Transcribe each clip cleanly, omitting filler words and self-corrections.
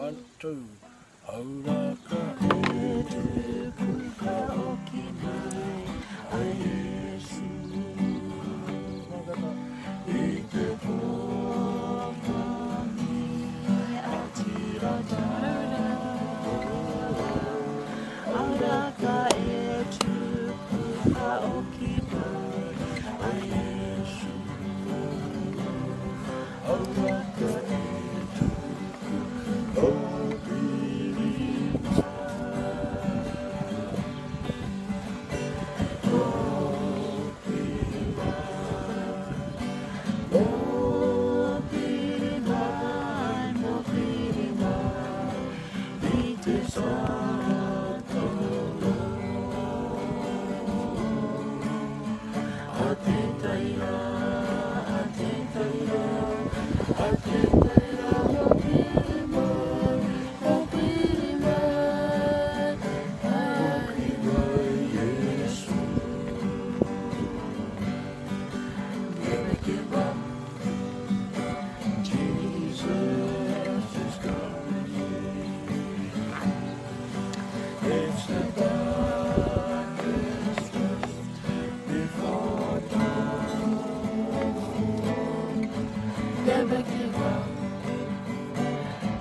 One, two. Aura ka e tuku ka oki mai a Yesu. I te pōkani a tirata. Aura ka e tuku ka oki mai a Yesu. Aura ka e tuku o Piri. Never give up.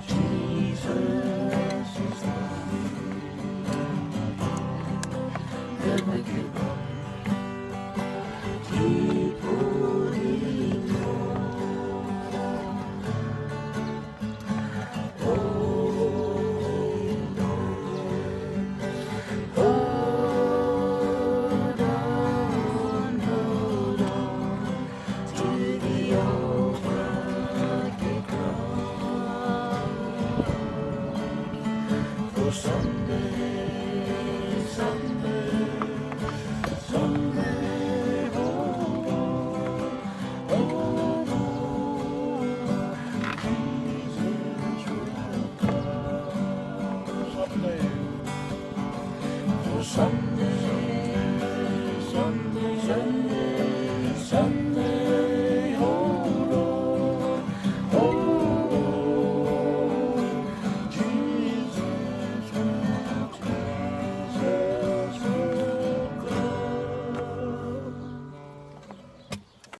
Jesus is coming. Never give up. Keep holding on. Hold on. Hold on to the for someday, hold on, Jesus will come. For someday,